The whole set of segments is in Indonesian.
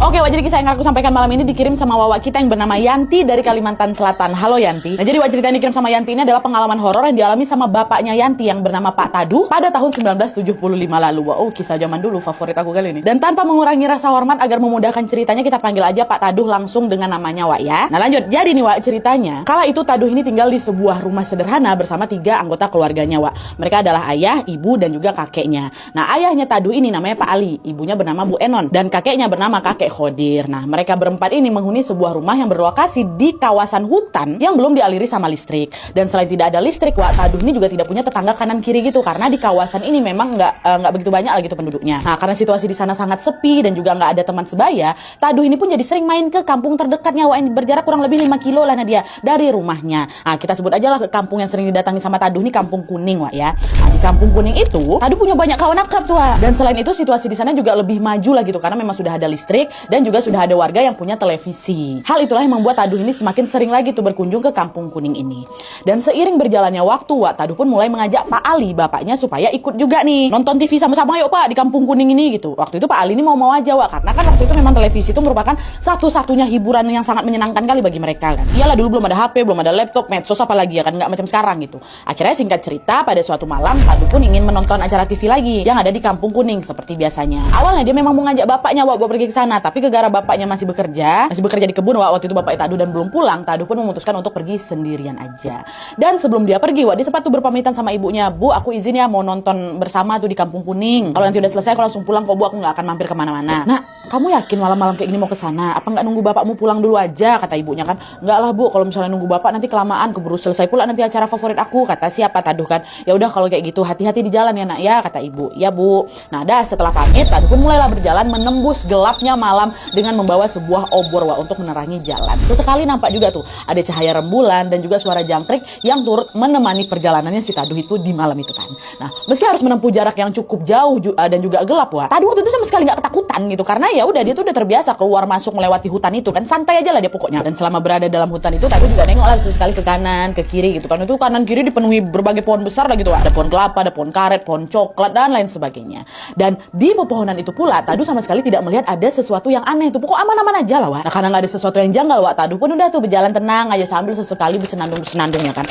Oke, Wak, jadi kisah yang aku sampaikan malam ini dikirim sama Wawa kita yang bernama Yanti dari Kalimantan Selatan. Halo Yanti. Nah, jadi Wak, cerita yang dikirim sama Yanti ini adalah pengalaman horor yang dialami sama bapaknya Yanti yang bernama Pak Taduh pada tahun 1975 lalu. Wow, kisah zaman dulu favorit aku kali ini. Dan tanpa mengurangi rasa hormat agar memudahkan ceritanya, kita panggil aja Pak Taduh langsung dengan namanya, Wak, ya. Nah, lanjut. Jadi nih, Wak, ceritanya. Kala itu Taduh ini tinggal di sebuah rumah sederhana bersama 3 anggota keluarganya, Wak. Mereka adalah ayah, ibu, dan juga kakeknya. Nah, ayahnya Taduh ini namanya Pak Ali, ibunya bernama Bu Enon, dan kakeknya bernama Kakek Khodir. Nah, mereka berempat ini menghuni sebuah rumah yang berlokasi di kawasan hutan yang belum dialiri sama listrik. Dan selain tidak ada listrik, Wak, Taduh ini juga tidak punya tetangga kanan kiri gitu, karena di kawasan ini memang nggak begitu banyak lagi gitu penduduknya. Nah, karena situasi di sana sangat sepi dan juga nggak ada teman sebaya, Taduh ini pun jadi sering main ke kampung terdekatnya, Wak, yang berjarak kurang lebih 5 kilo lah dia dari rumahnya. Nah, kita sebut aja lah kampung yang sering didatangi sama Taduh ini Kampung Kuning, Wak, ya. Nah, di Kampung Kuning itu Taduh punya banyak kawan akrab tuh, Wak. Dan selain itu situasi di sana juga lebih maju lah gitu, karena memang sudah ada listrik dan juga sudah ada warga yang punya televisi. Hal itulah yang membuat Taduh ini semakin sering lagi tuh berkunjung ke Kampung Kuning ini. Dan seiring berjalannya waktu, Wak, Taduh pun mulai mengajak Pak Ali, bapaknya, supaya ikut juga nih nonton TV sama-sama, yuk Pak, di Kampung Kuning ini gitu. Waktu itu Pak Ali ini mau-mau aja, Wak, karena kan waktu itu memang televisi itu merupakan satu-satunya hiburan yang sangat menyenangkan kali bagi mereka kan. Iyalah, dulu belum ada HP, belum ada laptop, medsos apalagi ya kan, nggak macam sekarang gitu. Akhirnya singkat cerita, pada suatu malam Taduh pun ingin menonton acara TV lagi yang ada di Kampung Kuning seperti biasanya. Awalnya dia memang mau ngajak bapaknya, Wak, buat pergi ke sana, tapi gara-gara bapaknya masih bekerja di kebun, Wak, waktu itu bapak Taduh, dan belum pulang, Taduh pun memutuskan untuk pergi sendirian aja. Dan sebelum dia pergi, Wak, dia sempat tuh berpamitan sama ibunya, Bu, aku izin ya mau nonton bersama tuh di Kampung Kuning. Kalau nanti udah selesai aku langsung pulang kok, Bu, aku nggak akan mampir kemana-mana. Nah, kamu yakin malam-malam kayak gini mau ke sana? Apa nggak nunggu bapakmu pulang dulu aja? Kata ibunya kan. Nggak lah, Bu, kalau misalnya nunggu bapak nanti kelamaan, keburu selesai pula nanti acara favorit aku. Kata siapa? Taduh kan. Ya udah kalau kayak gitu hati-hati di jalan ya, Nak, ya, kata ibu. Ya, Bu. Nah, dah setelah pamit, Taduh pun mulailah berjalan menembus gelapnya malam dengan membawa sebuah obor, Wak, untuk menerangi jalan. Sesekali nampak juga tuh ada cahaya rembulan dan juga suara jangkrik yang turut menemani perjalanannya si Taduh itu di malam itu kan. Nah, meski harus menempuh jarak yang cukup jauh dan juga gelap, Wak, Taduh waktu itu sama sekali nggak ketakutan gitu, karena ya udah dia tuh udah terbiasa keluar masuk melewati hutan itu kan, santai aja lah dia pokoknya. Dan selama berada dalam hutan itu Taduh juga nengok lah sesekali ke kanan ke kiri gitu kan. Itu kanan kiri dipenuhi berbagai pohon besar lah gitu, Wak. Ada pohon kelapa, ada pohon karet, pohon coklat dan lain sebagainya. Dan di pepohonan itu pula Taduh sama sekali tidak melihat ada sesuatu yang aneh tuh, pokok aman-aman aja lah, Wak. Nah, karena nggak ada sesuatu yang janggal, Wak, Taduh pun udah tuh berjalan tenang aja sambil sesekali bersenandung-senandungnya kan.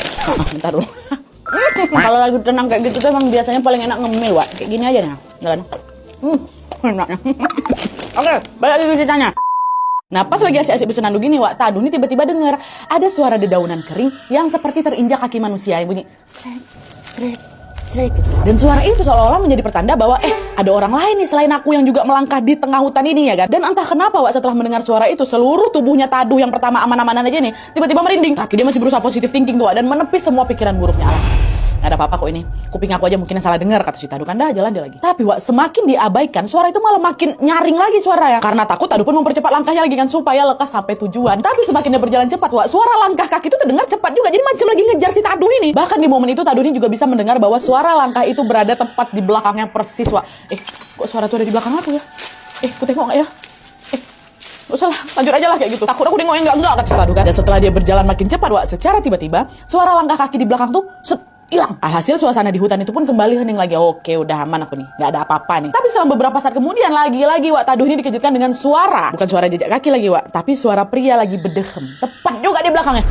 Bentar dulu. Kalau lagi tenang kayak gitu tuh emang biasanya paling enak ngemil, Wak. Kayak gini aja nih, jalan. Enaknya. Oke, balik lagi ceritanya. Nah, pas lagi asyik-asyik bersenandung gini, Wak, Taduh ini tiba-tiba dengar ada suara dedaunan kering yang seperti terinjak kaki manusia yang bunyi srek, srek, srek. Dan suara itu seolah-olah menjadi pertanda bahwa ada orang lain nih selain aku yang juga melangkah di tengah hutan ini ya kan. Dan entah kenapa, Wak, setelah mendengar suara itu seluruh tubuhnya Taduh yang pertama aman-amanan aja nih tiba-tiba merinding. Tapi dia masih berusaha positif thinking tuh, Wak, dan menepis semua pikiran buruknya. Nggak ada apa-apa kok ini, kuping aku aja mungkin yang salah dengar, kata si Taduh kan. Dah jalan dia lagi. Tapi, Wak, semakin diabaikan suara itu malah makin nyaring lagi suara ya. Karena takut, Taduh pun mempercepat langkahnya lagi kan supaya lekas sampai tujuan. Tapi semakin dia berjalan cepat, Wak, suara langkah kaki itu terdengar cepat juga, jadi macam lagi ngejar si Taduh ini. Bahkan di momen itu Taduh ini juga bisa mendengar bahwa suara langkah itu berada tepat di belakangnya persis, Wak. Kok suara itu ada di belakang aku ya? Ku tengok nggak ya? Gak usah lah, lanjut aja lah kayak gitu. Takut aku nengok yang enggak, kata si Taduh kan. Dan setelah dia berjalan makin cepat, Wak, secara tiba-tiba suara langkah kaki di belakang tuh hilang. Alhasil suasana di hutan itu pun kembali hening lagi. Oke, udah aman aku nih, nggak ada apa-apa nih. Tapi selama beberapa saat kemudian lagi-lagi, Wak, Taduh ini dikejutkan dengan suara. Bukan suara jejak kaki lagi, Wak, tapi suara pria lagi bedehem. Tepat juga di belakangnya.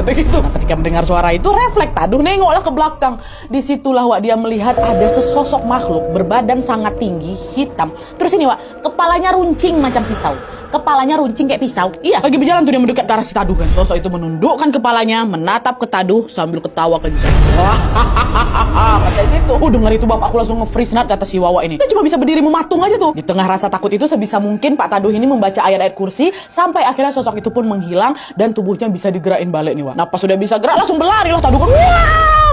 Kata gitu. Nah, ketika mendengar suara itu, refleks Taduh nengoklah ke belakang. Disitulah, Wak, dia melihat ada sesosok makhluk berbadan sangat tinggi, hitam. Terus ini, Wak, kepalanya runcing macam pisau. Kepalanya runcing kayak pisau. Iya, lagi berjalan tuh dia mendekat ke arah si Taduh kan. Sosok itu menundukkan kepalanya, menatap ke Taduh sambil ketawa kencang. Kata gitu. Dengar itu bapak aku langsung nge-freeze nut, kata si Wawa ini. Dia cuma bisa berdiri mematung aja tuh. Di tengah rasa takut itu sebisa mungkin Pak Taduh ini membaca ayat-ayat kursi sampai akhirnya sosok itu pun menghilang dan tubuhnya bisa digerakin balik nih, Wak. Nah, pas sudah bisa gerak langsung berlari lah Taduh kan.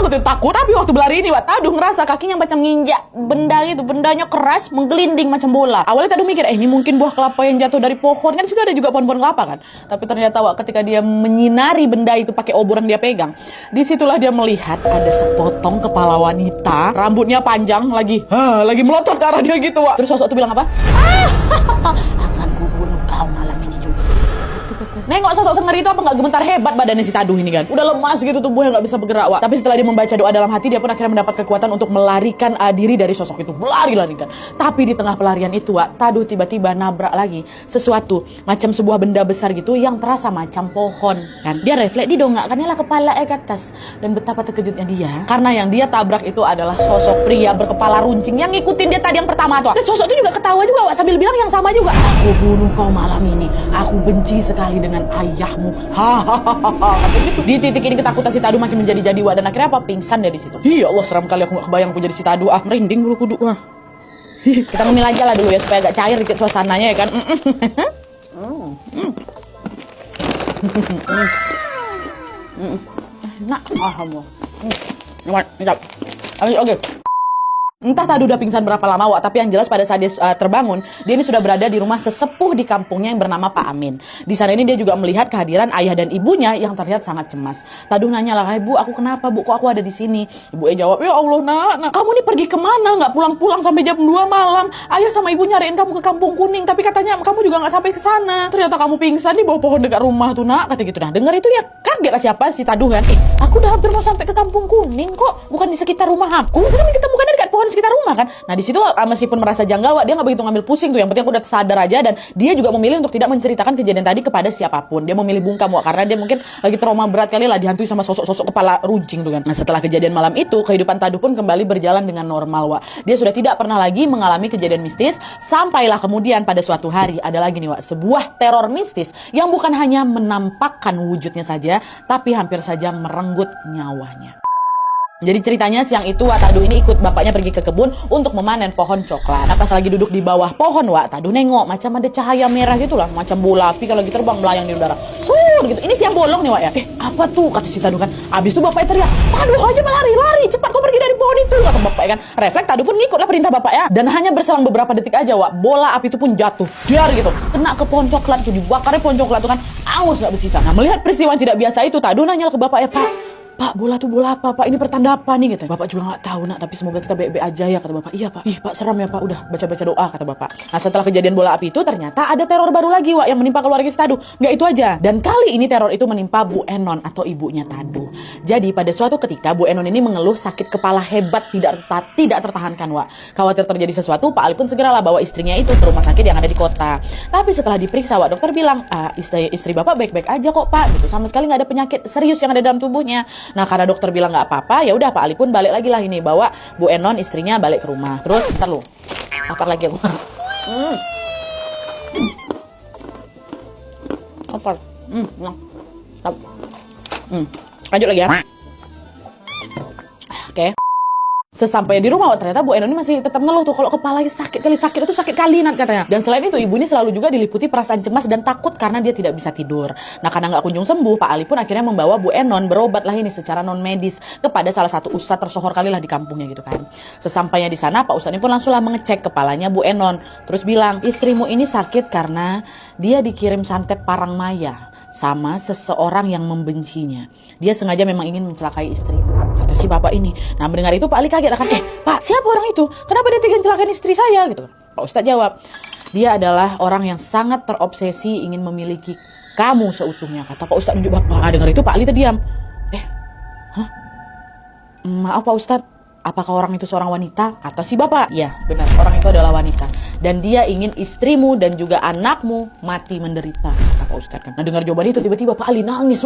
Gitu takut, tapi waktu berlari ini, Wak, Taduh ngerasa kakinya macam nginjak benda gitu, bendanya keras, menggelinding macam bola. Awalnya Taduh mikir, ini mungkin buah kelapa yang jatuh dari pohon, kan di situ ada juga pohon-pohon kelapa kan. Tapi ternyata, Wak, ketika dia menyinari benda itu pakai obor yang dia pegang, disitulah dia melihat ada sepotong kepala wanita, rambutnya panjang, lagi melotot ke arah dia gitu, Wak. Terus sosok itu bilang apa? Akan kubunuh kau malam ini juga. Itu katanya Nengok sosok Sengeri itu apa nggak gemetar hebat badannya si Taduh ini kan. Udah lemas gitu tubuhnya nggak bisa bergerak Wak. Tapi setelah dia membaca doa dalam hati, dia pun akhirnya mendapat kekuatan untuk melarikan diri dari sosok itu. Lari kan. Tapi di tengah pelarian itu Wak, Taduh tiba-tiba nabrak lagi sesuatu macam sebuah benda besar gitu yang terasa macam pohon kan. Dia refleks, didongakkannya lah kepala ke atas. Dan betapa terkejutnya dia karena yang dia tabrak itu adalah sosok pria berkepala runcing yang ngikutin dia tadi yang pertama tuh. Dan sosok itu juga ketawa juga Wak, sambil bilang yang sama juga. Aku bunuh kau malam ini. Aku benci sekali dengan ayahmu. Hahaha. Di titik ini ketakutan si Taduh makin menjadi-jadi Wak, dan akhirnya apa? Pingsan dia di situ. Ya Allah, seram kali, aku gak kebayang aku jadi si Taduh. Merinding dulu kudu. Kita ngemil aja lah dulu ya supaya agak cair dikit suasananya ya kan. Nah, mantap. Oke. Entah Taduh udah pingsan berapa lama Wak, tapi yang jelas pada saat dia terbangun, dia ini sudah berada di rumah sesepuh di kampungnya yang bernama Pak Amin. Di sana ini dia juga melihat kehadiran ayah dan ibunya yang terlihat sangat cemas. Taduh nanya lah, "Bu, aku kenapa Bu? Kok aku ada di sini?" Ibu jawab, "Ya Allah nak, kamu nih pergi kemana? Nggak pulang-pulang sampai jam 2 malam. Ayah sama ibu nyariin kamu ke Kampung Kuning, tapi katanya kamu juga nggak sampai ke sana. Ternyata kamu pingsan di bawah pohon dekat rumah tuh nak," kata gitu. Nah dengar itu ya kaget lah siapa si Taduh kan. Aku udah hampir mau sampai ke Kampung Kuning kok, bukan di sekitar rumah aku. Kita ketemukannya dekat pohon sekitar rumah kan. Nah di situ meskipun merasa janggal Wak, dia nggak begitu ngambil pusing tuh. Yang penting aku udah sadar aja, dan dia juga memilih untuk tidak menceritakan kejadian tadi kepada siapapun. Dia memilih bungkam Wak, karena dia mungkin lagi trauma berat kali lah dihantui sama sosok-sosok kepala runcing tuh kan. Nah setelah kejadian malam itu, kehidupan Taduh pun kembali berjalan dengan normal Wak. Dia sudah tidak pernah lagi mengalami kejadian mistis, sampailah kemudian pada suatu hari ada lagi nih Wak, sebuah teror mistis yang bukan hanya menampakkan wujudnya saja, tapi hampir saja merenggut nyawanya. Jadi ceritanya siang itu Wak, Taduh ini ikut bapaknya pergi ke kebun untuk memanen pohon coklat. Nah pas lagi duduk di bawah pohon Wak, Taduh nengok macam ada cahaya merah gitu lah, macam bola api kalau lagi terbang melayang di udara. Sur gitu. Ini siang bolong nih Wak ya. Apa tuh? Kata si Taduh kan. Abis itu bapaknya teriak, "Taduh aja lari, cepat kau pergi dari pohon itu," kata bapaknya kan. Refleks Taduh pun ngikutlah perintah bapaknya. Dan hanya berselang beberapa detik aja Wak, bola api itu pun jatuh. Dar gitu. Kena ke pohon coklat tuh, dibakarnya pohon coklat tuh kan. Angus gak bersisa. Nah melihat peristiwa yang tidak biasa itu, Taduh nanya ke bapaknya, Pak, bola tuh bola apa? Pak, ini pertanda apa nih?" gitu. Bapak juga nggak tahu nak, tapi semoga kita baik-baik aja ya, kata bapak. "Iya Pak." "Ih Pak, seram ya Pak, udah baca-baca doa," kata bapak. Nah setelah kejadian bola api itu, ternyata ada teror baru lagi Wak yang menimpa keluarga si Taduh. Nggak itu aja, dan kali ini teror itu menimpa Bu Enon atau ibunya Taduh. Jadi pada suatu ketika Bu Enon ini mengeluh sakit kepala hebat tidak tertahankan Wak. Khawatir terjadi sesuatu, Pak Ali pun segeralah bawa istrinya itu ke rumah sakit yang ada di kota. Tapi setelah diperiksa Wak, dokter bilang, istri bapak baik-baik aja kok Pak, gitu. Sama sekali nggak ada penyakit serius yang ada dalam tubuhnya. Nah karena dokter bilang nggak apa-apa, ya udah Pak Ali pun balik lagi lah ini, bawa Bu Enon istrinya balik ke rumah. Terus ntar lu apa lagi aku apa lanjut lagi ya. Oke. Sesampainya di rumah ternyata Bu Enon ini masih tetap ngeluh tuh kalau kepalanya sakit itu sakit kali Nat katanya. Dan selain itu ibu ini selalu juga diliputi perasaan cemas dan takut karena dia tidak bisa tidur. Nah karena nggak kunjung sembuh, Pak Ali pun akhirnya membawa Bu Enon berobat lah ini secara non medis kepada salah satu ustadz tersohor kali lah di kampungnya gitu kan. Sesampainya di sana Pak Ustadz ini pun langsunglah mengecek kepalanya Bu Enon, terus bilang, "Istrimu ini sakit karena dia dikirim santet parang maya sama seseorang yang membencinya. Dia sengaja memang ingin mencelakai istrimu," kata si bapak ini. Nah mendengar itu Pak Ali kaget akan, "Pak, siapa orang itu? Kenapa dia tega mencelakai istri saya?" gitu. Pak Ustadz jawab, "Dia adalah orang yang sangat terobsesi ingin memiliki kamu seutuhnya," kata Pak Ustadz nunjuk bapak. Dengar itu Pak Ali terdiam. "Maaf Pak Ustadz, apakah orang itu seorang wanita?" kata si bapak. "Ya benar, orang itu adalah wanita. Dan dia ingin istrimu dan juga anakmu mati menderita," kata Pak Ustadz kan. Nah dengar jawaban itu tiba-tiba Pak Ali nangis.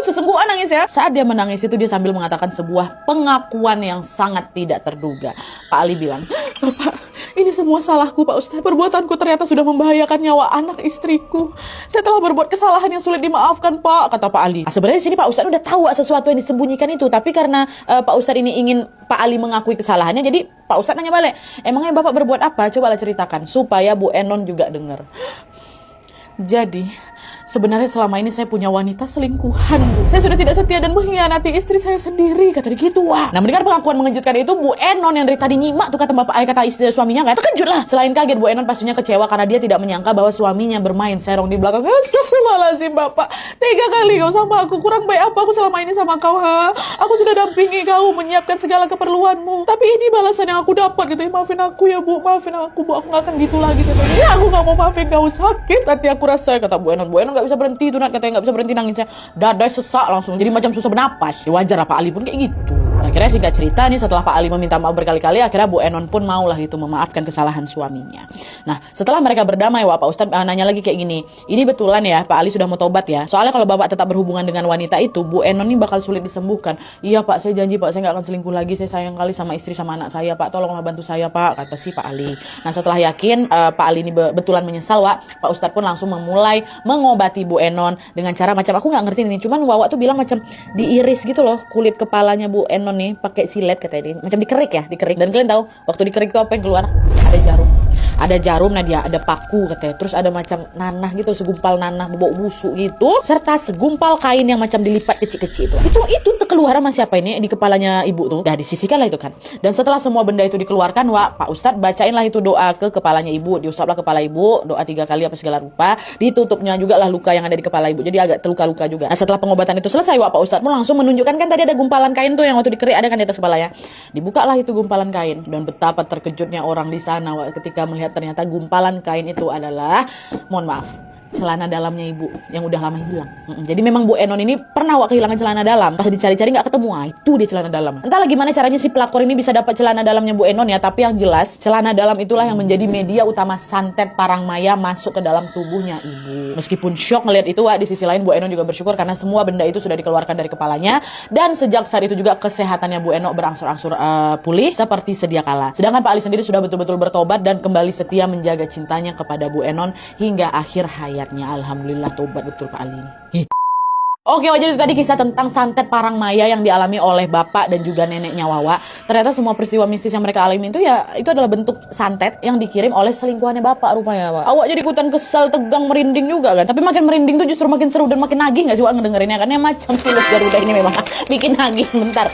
Sesungguhan nangis ya. Saat dia menangis itu dia sambil mengatakan sebuah pengakuan yang sangat tidak terduga. Pak Ali bilang, "Bapak, ini semua salahku Pak Ustadz. Perbuatanku ternyata sudah membahayakan nyawa anak istriku. Saya telah berbuat kesalahan yang sulit dimaafkan Pak," kata Pak Ali. Nah, sebenarnya di sini Pak Ustadz udah tahu sesuatu yang disembunyikan itu, tapi karena Pak Ustadz ini ingin Pak Ali mengakui kesalahannya, jadi Pak Ustadz nanya balik, "Emangnya Bapak berbuat apa? Cobalah ceritakan," supaya Bu Enon juga dengar. "Jadi sebenarnya selama ini saya punya wanita selingkuhan, Bu. Saya sudah tidak setia dan mengkhianati istri saya sendiri," kata dia gitu. Wah. Nah mendengar pengakuan mengejutkan itu, Bu Enon yang dari tadi nyimak tuh kata istri suaminya kan, terkejut lah. Selain kaget, Bu Enon pastinya kecewa karena dia tidak menyangka bahwa suaminya bermain serong di belakang. "Astagfirullahaladzim Bapak, tega kali kau sama aku. Kurang baik apa aku selama ini sama kau, ha? Aku sudah dampingi kau, menyiapkan segala keperluanmu. Tapi ini balasan yang aku dapat," gitu. "Maafin aku ya Bu, maafin aku Bu, aku gak akan gitu lagi," gitu. "Ya aku gak mau maafin kau, sakit hati aku rasa," kata Bu Enon. Bu Enon nggak bisa berhenti tuh Nat, katanya nggak bisa berhenti nangisnya. Dada sesak langsung, jadi macam susah bernapas. Ya, wajar lah Pak Ali pun kayak gitu. Akhirnya singkat cerita nih, setelah Pak Ali meminta maaf berkali-kali, akhirnya Bu Enon pun maulah itu memaafkan kesalahan suaminya. Nah, setelah mereka berdamai, Pak Ustadz nanya lagi kayak gini, ini betulan ya Pak Ali sudah mau tobat ya? Soalnya kalau Bapak tetap berhubungan dengan wanita itu, Bu Enon ini bakal sulit disembuhkan. Iya Pak, saya janji Pak, saya nggak akan selingkuh lagi, saya sayang kali sama istri sama anak saya Pak, tolonglah bantu saya Pak, kata si Pak Ali. Nah, setelah yakin Pak Ali ini betulan menyesal, Pak Ustadz pun langsung memulai mengobati Bu Enon dengan cara macam, aku nggak ngerti ini, cuman Wak tuh bilang macam diiris gitu loh kulit kepalanya Bu Enon nih pakai silet katanya, macam dikerik ya, dikerik. Dan kalian tahu waktu dikerik itu apa yang keluar? Ada jarum. Ada jarum, Nadia, ada paku katanya. Terus ada macam nanah gitu, segumpal nanah bau busuk gitu, serta segumpal kain yang macam dilipat kecil-kecil itu. Itu keluar sama siapa ini di kepalanya ibu tuh. Dah disisihkan lah itu kan. Dan setelah semua benda itu dikeluarkan, Pak Ustadz bacainlah itu doa ke kepalanya ibu, diusaplah kepala ibu, doa 3 kali apa segala rupa, ditutupnya juga lah luka yang ada di kepala ibu. Jadi agak terluka-luka juga. Nah, setelah pengobatan itu selesai, Pak Ustadz pun langsung menunjukkan, kan tadi ada gumpalan kain tuh yang waktu dikerik ada kan di atas kepalanya. Dibukalah itu gumpalan kain, dan betapa terkejutnya orang di sana ketika melihat ternyata gumpalan kain itu adalah, mohon maaf, celana dalamnya ibu yang udah lama hilang. Jadi memang Bu Enon ini pernah kehilangan celana dalam. Pas dicari-cari nggak ketemu. Itu dia celana dalam. Entahlah gimana caranya si pelakor ini bisa dapat celana dalamnya Bu Enon ya. Tapi yang jelas celana dalam itulah yang menjadi media utama santet Parangmaya masuk ke dalam tubuhnya ibu. Meskipun syok ngelihat itu, di sisi lain Bu Enon juga bersyukur karena semua benda itu sudah dikeluarkan dari kepalanya. Dan sejak saat itu juga kesehatannya Bu Enon berangsur-angsur pulih seperti sedia kala. Sedangkan Pak Ali sendiri sudah betul-betul bertobat dan kembali setia menjaga cintanya kepada Bu Enon hingga akhir hayat. Alhamdulillah tobat betul Pak Ali ini. Oke, jadi tadi kisah tentang santet Parangmaya yang dialami oleh bapak dan juga neneknya Wawa. Ternyata semua peristiwa mistis yang mereka alami itu ya itu adalah bentuk santet yang dikirim oleh selingkuhannya bapak rupanya, Pak. Awak jadi ikutan kesal, tegang, merinding juga kan. Tapi makin merinding tuh justru makin seru dan makin nagih gak sih Wak ngedengerinnya? Karena macam Tulus Garuda ini memang bikin nagih. Bentar.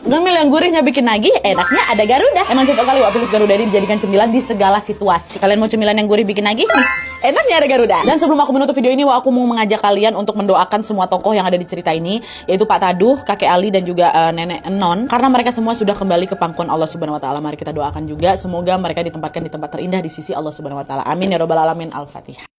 Ngemil yang gurihnya bikin nagih, enaknya ada Garuda. Emang cocok kali Wak Tulus Garuda ini dijadikan cemilan di segala situasi. Kalian mau cemilan yang gurih bikin nagih? Enaknya ada Garuda. Dan sebelum aku menutup video ini, Wak, aku mau mengajak kalian untuk mendoakan semua tokoh yang ada di cerita ini, yaitu Pak Taduh, Kakek Ali, dan juga Nenek Enon. Karena mereka semua sudah kembali ke pangkuan Allah Subhanahu Wa Taala. Mari kita doakan juga, semoga mereka ditempatkan di tempat terindah di sisi Allah Subhanahu Wa Taala. Amin ya robbal alamin. Al-Fatihah.